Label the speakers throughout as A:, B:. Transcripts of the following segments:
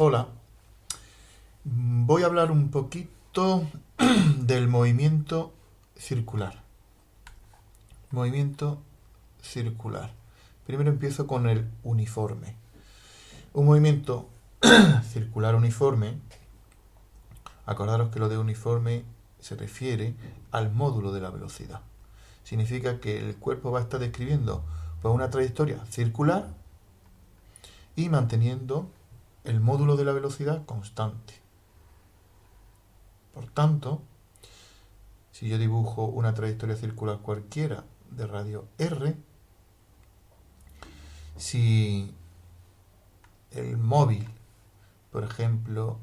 A: Hola, voy a hablar un poquito del movimiento circular. Movimiento circular. Primero empiezo con el uniforme. Un movimiento circular uniforme, acordaros que lo de uniforme se refiere al módulo de la velocidad. Significa que el cuerpo va a estar describiendo pues, una trayectoria circular y manteniendo el módulo de la velocidad constante. Por tanto, si yo dibujo una trayectoria circular cualquiera de radio r, si el móvil, por ejemplo,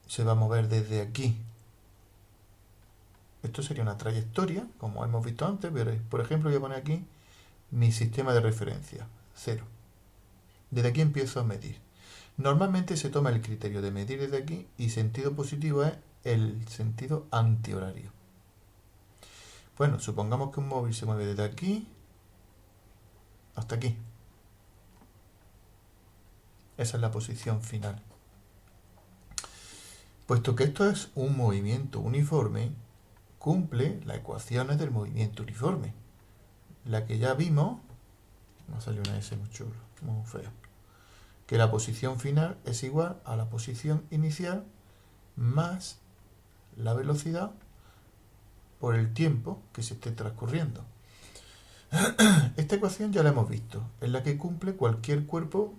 A: se va a mover desde aquí, esto sería una trayectoria, como hemos visto antes, pero por ejemplo voy a poner aquí mi sistema de referencia, 0. Desde aquí empiezo a medir. Normalmente se toma el criterio de medir desde aquí y sentido positivo es el sentido antihorario. Bueno, supongamos que un móvil se mueve desde aquí hasta aquí. Esa es la posición final. Puesto que esto es un movimiento uniforme, cumple las ecuaciones del movimiento uniforme. La que ya vimos, no salió una S muy chulo, muy feo, que la posición final es igual a la posición inicial más la velocidad por el tiempo que se esté transcurriendo. Esta ecuación ya la hemos visto, es la que cumple cualquier cuerpo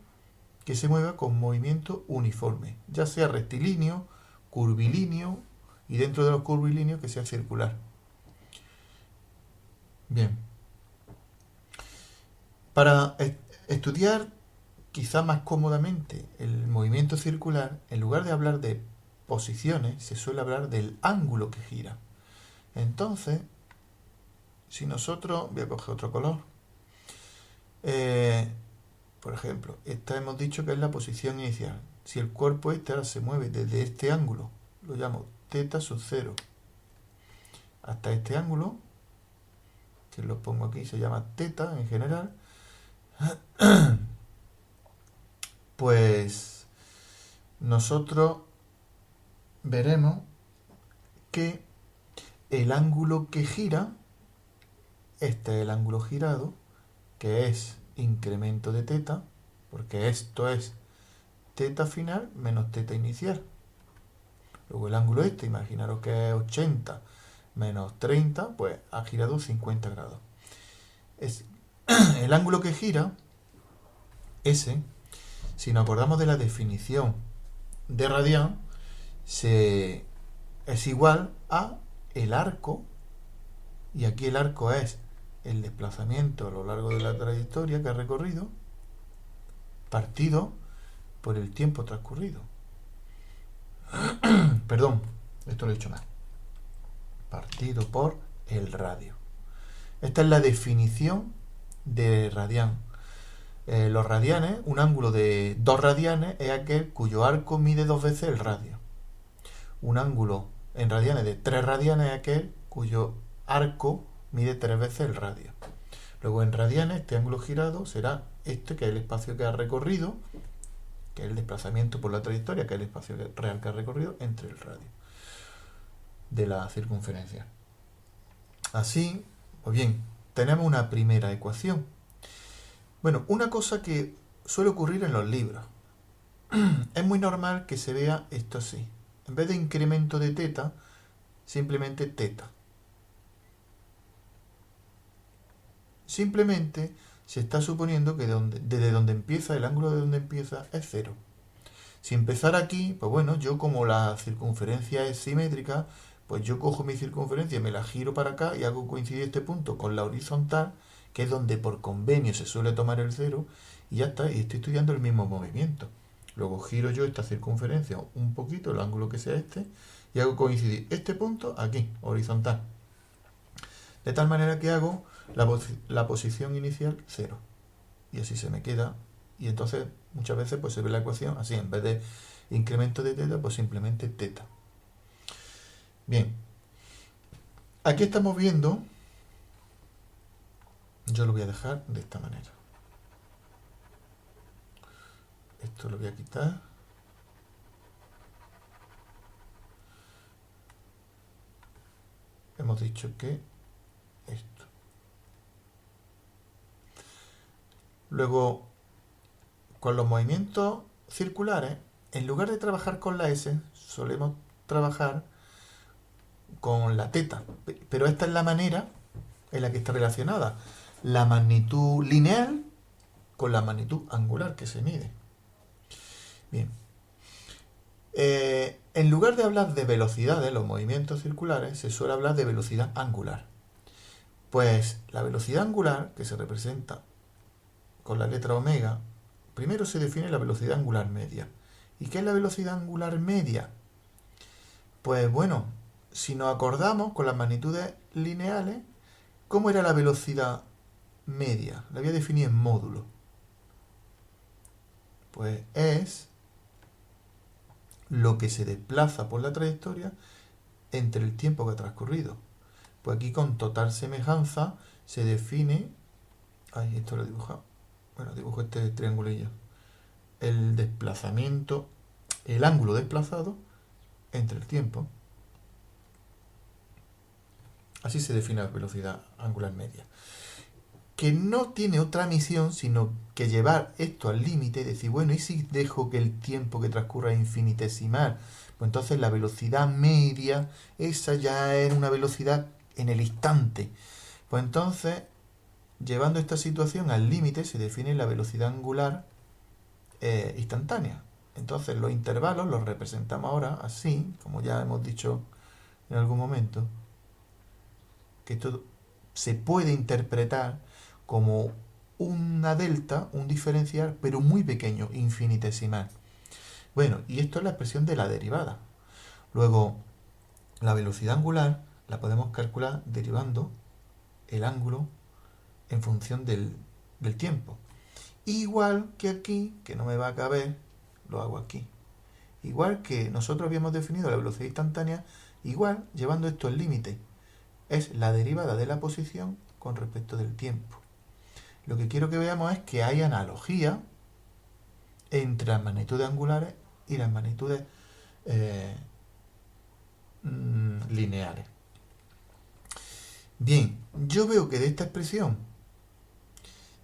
A: que se mueva con movimiento uniforme, ya sea rectilíneo, curvilíneo y dentro de los curvilíneos que sea circular. Bien, para estudiar quizá más cómodamente el movimiento circular, en lugar de hablar de posiciones, se suele hablar del ángulo que gira. Entonces, si nosotros, voy a coger otro color, por ejemplo, esta hemos dicho que es la posición inicial. Si el cuerpo este ahora se mueve desde este ángulo, lo llamo θ sub 0, hasta este ángulo, que lo pongo aquí, se llama θ en general, pues nosotros veremos que el ángulo que gira, este es el ángulo girado, que es incremento de θ, porque esto es θ final menos θ inicial. Luego el ángulo este, imaginaros que es 80 menos 30, pues ha girado 50 grados. Es el ángulo que gira, ese, si nos acordamos de la definición de radián, es igual a el arco, y aquí el arco es el desplazamiento a lo largo de la trayectoria que ha recorrido, partido por el tiempo transcurrido. Perdón, esto lo he dicho mal. Partido por el radio. Esta es la definición de radián. Los radianes, un ángulo de 2 radianes es aquel cuyo arco mide 2 veces el radio. Un ángulo en radianes de 3 radianes es aquel cuyo arco mide 3 veces el radio. Luego en radianes, este ángulo girado será este, que es el espacio que ha recorrido, que es el desplazamiento por la trayectoria, que es el espacio real que ha recorrido entre el radio de la circunferencia. Así, pues bien, tenemos una primera ecuación. Bueno, una cosa que suele ocurrir en los libros. Es muy normal que se vea esto así. En vez de incremento de θ, simplemente θ. Simplemente se está suponiendo que desde donde empieza, el ángulo de donde empieza es 0. Si empezara aquí, pues bueno, yo como la circunferencia es simétrica, pues yo cojo mi circunferencia, me la giro para acá y hago coincidir este punto con la horizontal, que es donde por convenio se suele tomar el 0, y ya está, y estoy estudiando el mismo movimiento. Luego giro yo esta circunferencia un poquito, el ángulo que sea este, y hago coincidir este punto aquí, horizontal. De tal manera que hago la posición inicial 0. Y así se me queda. Y entonces muchas veces pues se ve la ecuación así, en vez de incremento de θ, pues simplemente θ. Bien. Aquí estamos viendo, yo lo voy a dejar de esta manera. Esto lo voy a quitar. Hemos dicho que esto. Luego, con los movimientos circulares, en lugar de trabajar con la S, solemos trabajar con la teta. Pero esta es la manera en la que está relacionada la magnitud lineal con la magnitud angular que se mide. Bien. En lugar de hablar de velocidad de los movimientos circulares, se suele hablar de velocidad angular. Pues la velocidad angular, que se representa con la letra omega, primero se define la velocidad angular media. ¿Y qué es la velocidad angular media? Pues bueno, si nos acordamos con las magnitudes lineales, ¿cómo era la velocidad media? La voy a definir en módulo. Pues es lo que se desplaza por la trayectoria entre el tiempo que ha transcurrido. Pues aquí con total semejanza se define... Ay, esto lo he dibujado. Bueno, dibujo este triangulillo. El desplazamiento, el ángulo desplazado entre el tiempo. Así se define la velocidad angular media. Que no tiene otra misión sino que llevar esto al límite y decir, bueno, ¿y si dejo que el tiempo que transcurra es infinitesimal? Pues entonces la velocidad media, esa ya es una velocidad en el instante. Pues entonces, llevando esta situación al límite, se define la velocidad angular instantánea. Entonces los intervalos los representamos ahora así, como ya hemos dicho en algún momento, que esto se puede interpretar como una delta, un diferencial, pero muy pequeño, infinitesimal. Bueno, y esto es la expresión de la derivada. Luego, la velocidad angular la podemos calcular derivando el ángulo en función del tiempo. Igual que aquí, que no me va a caber, lo hago aquí. Igual que nosotros habíamos definido la velocidad instantánea, igual llevando esto al límite. Es la derivada de la posición con respecto del tiempo. Lo que quiero que veamos es que hay analogía entre las magnitudes angulares y las magnitudes lineares. Bien, yo veo que de esta expresión,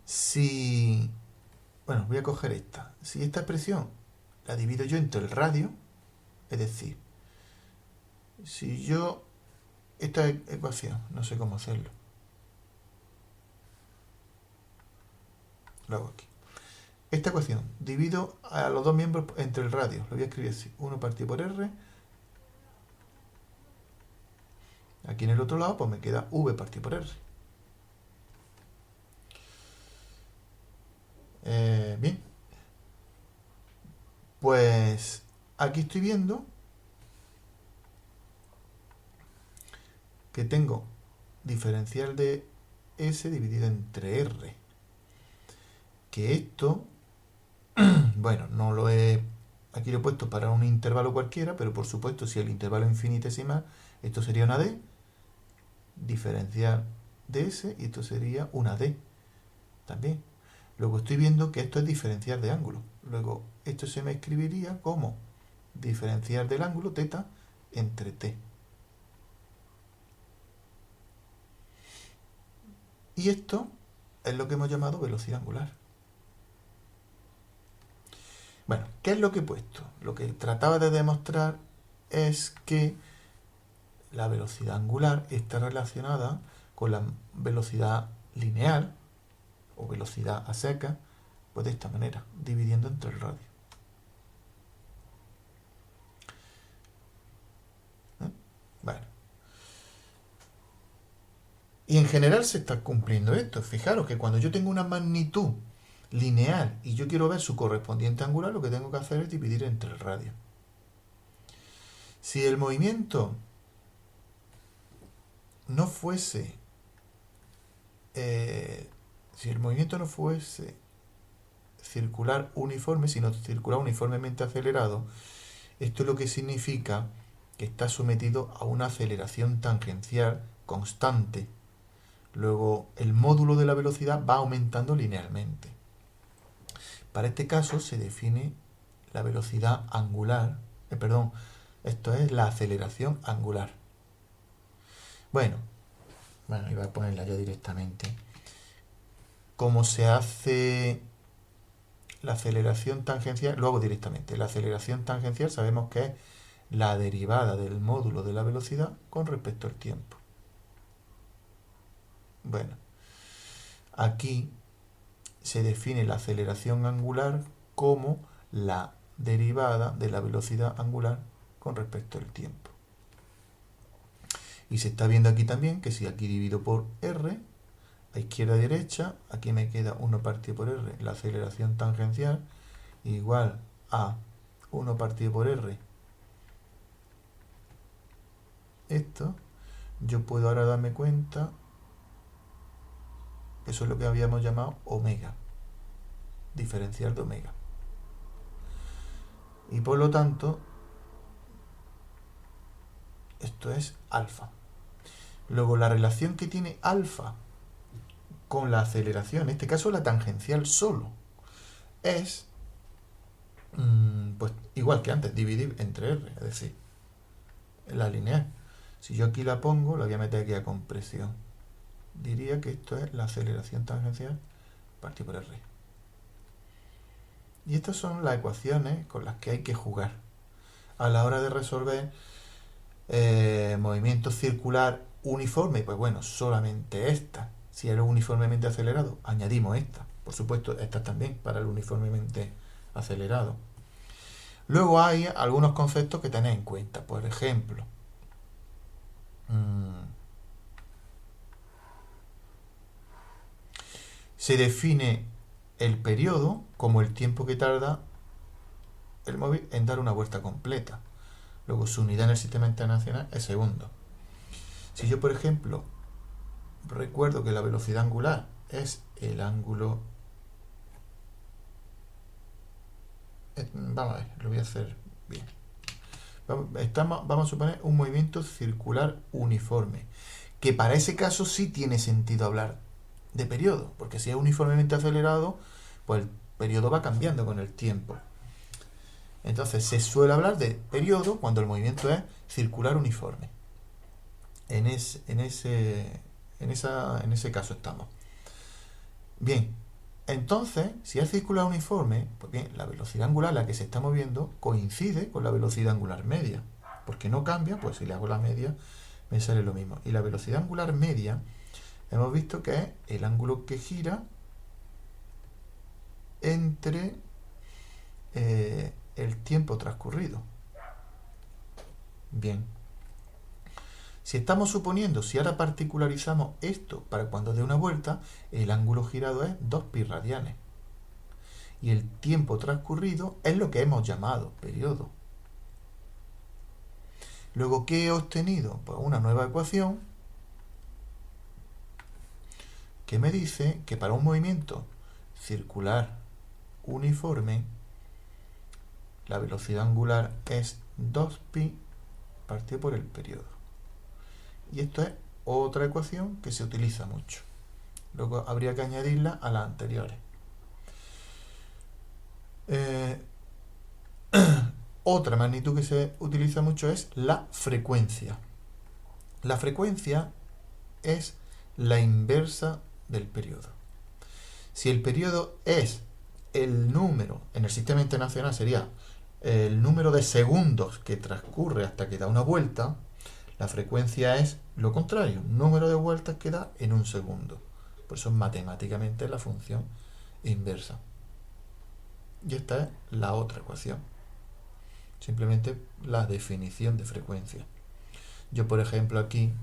A: si... Bueno, voy a coger esta. Si esta expresión la divido yo entre el radio, es decir, si yo... Esta ecuación, no sé cómo hacerlo. Lo hago aquí. Esta ecuación, divido a los dos miembros entre el radio. Lo voy a escribir así. 1 partido por R. Aquí en el otro lado, pues me queda V partido por R. Bien. Pues aquí estoy viendo que tengo diferencial de S dividido entre R. Que esto, bueno, no lo he... Aquí lo he puesto para un intervalo cualquiera, pero por supuesto si el intervalo es infinitesimal, esto sería una D, diferencial de S, y esto sería una D también. Luego estoy viendo que esto es diferencial de ángulo. Luego esto se me escribiría como diferencial del ángulo θ entre t. Y esto es lo que hemos llamado velocidad angular. Bueno, ¿qué es lo que he puesto? Lo que trataba de demostrar es que la velocidad angular está relacionada con la velocidad lineal o velocidad a seca, pues de esta manera, dividiendo entre el radio. Bueno. Y en general se está cumpliendo esto. Fijaros que cuando yo tengo una magnitud lineal y yo quiero ver su correspondiente angular, lo que tengo que hacer es dividir entre el radio. Si el movimiento no fuese circular uniforme, sino circular uniformemente acelerado, esto es lo que significa que está sometido a una aceleración tangencial constante. Luego el módulo de la velocidad va aumentando linealmente. Para este caso se define la velocidad angular, esto es la aceleración angular. Bueno, iba a ponerla ya directamente. Como se hace la aceleración tangencial, lo hago directamente. La aceleración tangencial sabemos que es la derivada del módulo de la velocidad con respecto al tiempo. Bueno, aquí se define la aceleración angular como la derivada de la velocidad angular con respecto al tiempo. Y se está viendo aquí también que si aquí divido por r, a izquierda y derecha, aquí me queda 1 partido por r, la aceleración tangencial, igual a 1 partido por r. Esto, yo puedo ahora darme cuenta, eso es lo que habíamos llamado omega, diferencial de omega. Y por lo tanto, esto es alfa. Luego, la relación que tiene alfa con la aceleración, en este caso la tangencial solo, es pues igual que antes, dividir entre r, es decir, la lineal. Si yo aquí la pongo, la voy a meter aquí a compresión. Diría que esto es la aceleración tangencial partido por r. Y estas son las ecuaciones con las que hay que jugar a la hora de resolver movimiento circular uniforme. Pues bueno, solamente esta. Si era uniformemente acelerado, añadimos esta. Por supuesto, estas también para el uniformemente acelerado. Luego hay algunos conceptos que tener en cuenta. Por ejemplo, se define el periodo como el tiempo que tarda el móvil en dar una vuelta completa. Luego su unidad en el sistema internacional es segundo. Si yo, por ejemplo, recuerdo que la velocidad angular es el ángulo... Vamos a ver, lo voy a hacer bien. Vamos a suponer un movimiento circular uniforme, que para ese caso sí tiene sentido hablar de periodo, porque si es uniformemente acelerado, pues el periodo va cambiando con el tiempo. Entonces se suele hablar de periodo cuando el movimiento es circular uniforme. En ese caso estamos. Bien, entonces, si es circular uniforme, pues bien, la velocidad angular a la que se está moviendo coincide con la velocidad angular media. Porque no cambia, pues si le hago la media, me sale lo mismo. Y la velocidad angular media, hemos visto que es el ángulo que gira entre el tiempo transcurrido. Bien. Si estamos suponiendo, si ahora particularizamos esto para cuando dé una vuelta, el ángulo girado es 2pi radianes. Y el tiempo transcurrido es lo que hemos llamado periodo. Luego, ¿qué he obtenido? Pues una nueva ecuación que me dice que para un movimiento circular uniforme, la velocidad angular es 2pi partido por el periodo. Y esto es otra ecuación que se utiliza mucho. Luego habría que añadirla a las anteriores. Otra magnitud que se utiliza mucho es la frecuencia. La frecuencia es la inversa del periodo. Si el periodo es el número, en el sistema internacional sería el número de segundos que transcurre hasta que da una vuelta, la frecuencia es lo contrario, número de vueltas que da en un segundo. Por eso matemáticamente la función inversa. Y esta es la otra ecuación. Simplemente la definición de frecuencia. Yo, por ejemplo, aquí,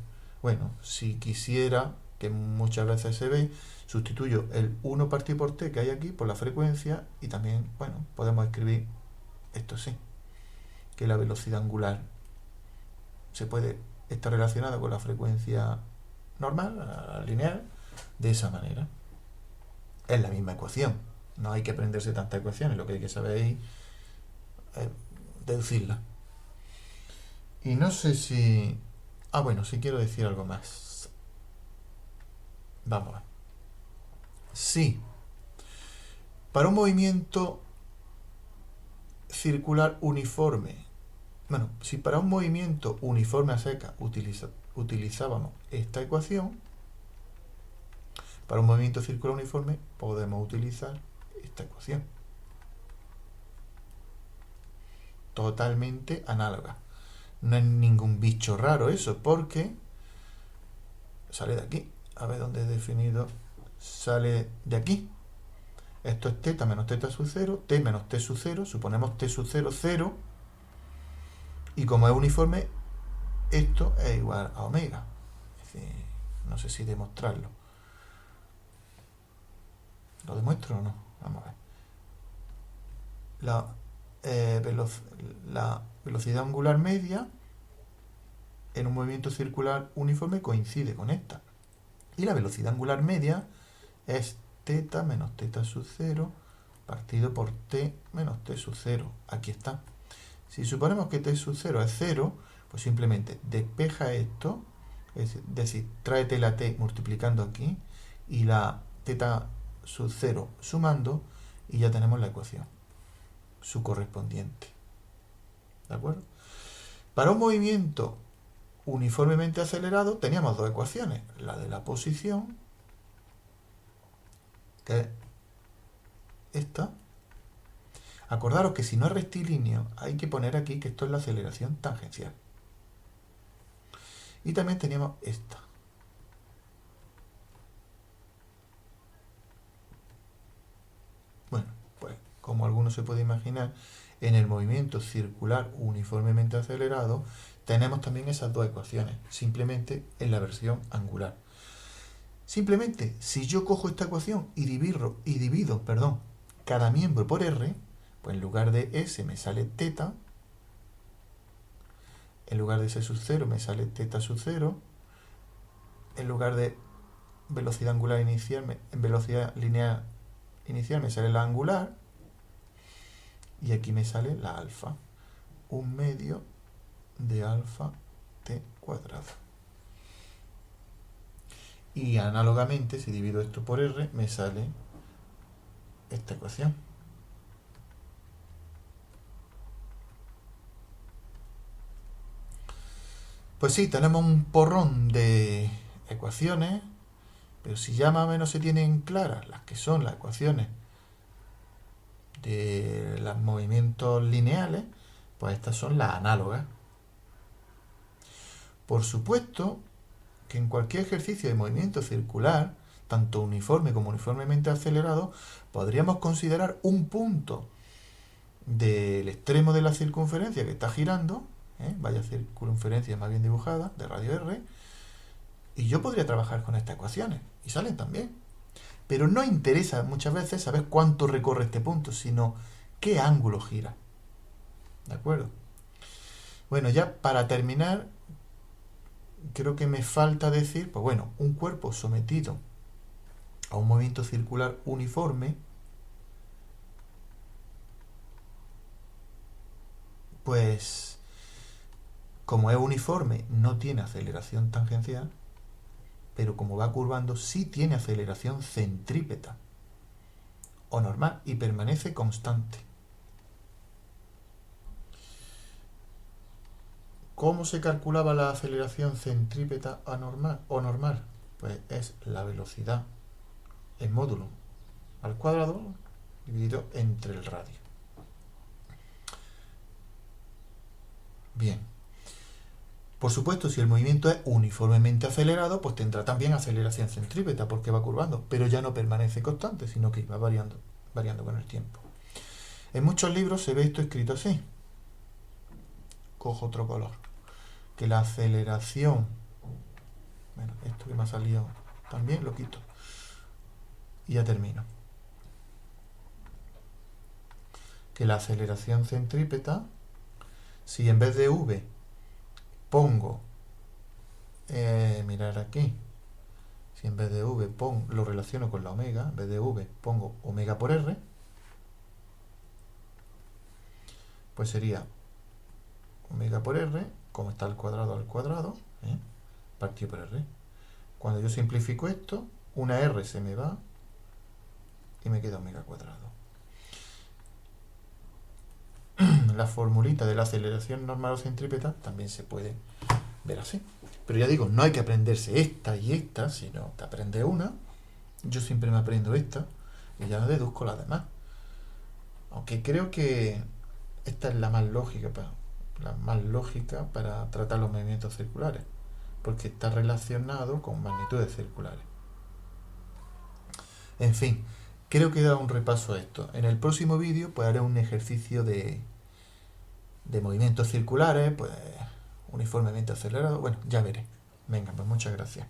A: bueno, si quisiera, que muchas veces se ve, sustituyo el 1 partido por t que hay aquí por la frecuencia y también, bueno, podemos escribir esto sí, que la velocidad angular se puede estar relacionada con la frecuencia normal, lineal, de esa manera. Es la misma ecuación. No hay que aprenderse tantas ecuaciones, lo que hay que saber es deducirla. Y no sé si... bueno, sí quiero decir algo más. Vamos a ver. Sí. Para un movimiento circular uniforme, bueno, si para un movimiento uniforme a seca utilizábamos esta ecuación, para un movimiento circular uniforme podemos utilizar esta ecuación. Totalmente análoga. No es ningún bicho raro eso, porque sale de aquí. A ver dónde he definido. Sale de aquí. Esto es teta menos teta sub 0, t menos t sub 0, suponemos t sub 0, 0. Y como es uniforme, esto es igual a omega. Es decir, no sé si demostrarlo. ¿Lo demuestro o no? Vamos a ver. La velocidad angular media en un movimiento circular uniforme coincide con esta. Y la velocidad angular media es teta menos teta sub 0 partido por t menos t sub 0. Aquí está. Si suponemos que t sub 0 es 0, pues simplemente despeja esto, es decir, tráete la t multiplicando aquí y la teta sub 0 sumando y ya tenemos la ecuación, su correspondiente. ¿De acuerdo? Para un movimiento uniformemente acelerado teníamos dos ecuaciones, la de la posición, que es esta. Acordaros que si no es rectilíneo hay que poner aquí que esto es la aceleración tangencial. Y también teníamos esta. Bueno, pues como alguno se puede imaginar, en el movimiento circular uniformemente acelerado tenemos también esas dos ecuaciones, simplemente en la versión angular. Simplemente, si yo cojo esta ecuación y divido, cada miembro por r, pues en lugar de s me sale teta, en lugar de s sub 0 me sale teta sub 0, en lugar de velocidad angular inicial, en velocidad lineal inicial me sale la angular, y aquí me sale la alfa, 1/2 de alfa t cuadrado. Y análogamente, si divido esto por r, me sale esta ecuación. Pues sí, tenemos un porrón de ecuaciones, pero si ya más o menos se tienen claras las que son las ecuaciones de los movimientos lineales, pues estas son las análogas. Por supuesto que en cualquier ejercicio de movimiento circular, tanto uniforme como uniformemente acelerado, podríamos considerar un punto del extremo de la circunferencia que está girando, vaya circunferencia más bien dibujada, de radio r, y yo podría trabajar con estas ecuaciones, y salen también. Pero no interesa muchas veces saber cuánto recorre este punto, sino qué ángulo gira. ¿De acuerdo? Bueno, ya para terminar, creo que me falta decir, pues bueno, un cuerpo sometido a un movimiento circular uniforme, pues como es uniforme no tiene aceleración tangencial, pero como va curvando sí tiene aceleración centrípeta o normal y permanece constante. ¿Cómo se calculaba la aceleración centrípeta anormal o normal? Pues es la velocidad en módulo al cuadrado dividido entre el radio. Bien. Por supuesto, si el movimiento es uniformemente acelerado, pues tendrá también aceleración centrípeta porque va curvando, pero ya no permanece constante, sino que va variando con el tiempo. En muchos libros se ve esto escrito así. Cojo otro color. Que la aceleración, bueno, esto que me ha salido también lo quito. Y ya termino. Que la aceleración centrípeta, si en vez de v pongo, mirar aquí, si en vez de v lo relaciono con la omega, en vez de v pongo omega por r, pues sería omega por r, como está al cuadrado, partido por r. Cuando yo simplifico esto, una r se me va y me queda omega cuadrado. la formulita de la aceleración normal o centrípeta también se puede ver así. Pero ya digo, no hay que aprenderse esta y esta, sino te aprendes una. Yo siempre me aprendo esta y ya deduzco las demás. Aunque creo que esta es la más lógica para tratar los movimientos circulares, porque está relacionado con magnitudes circulares. En fin, creo que he dado un repaso a esto. En el próximo vídeo pues haré un ejercicio de movimientos circulares, pues uniformemente acelerado. Bueno, ya veré. Venga, pues muchas gracias.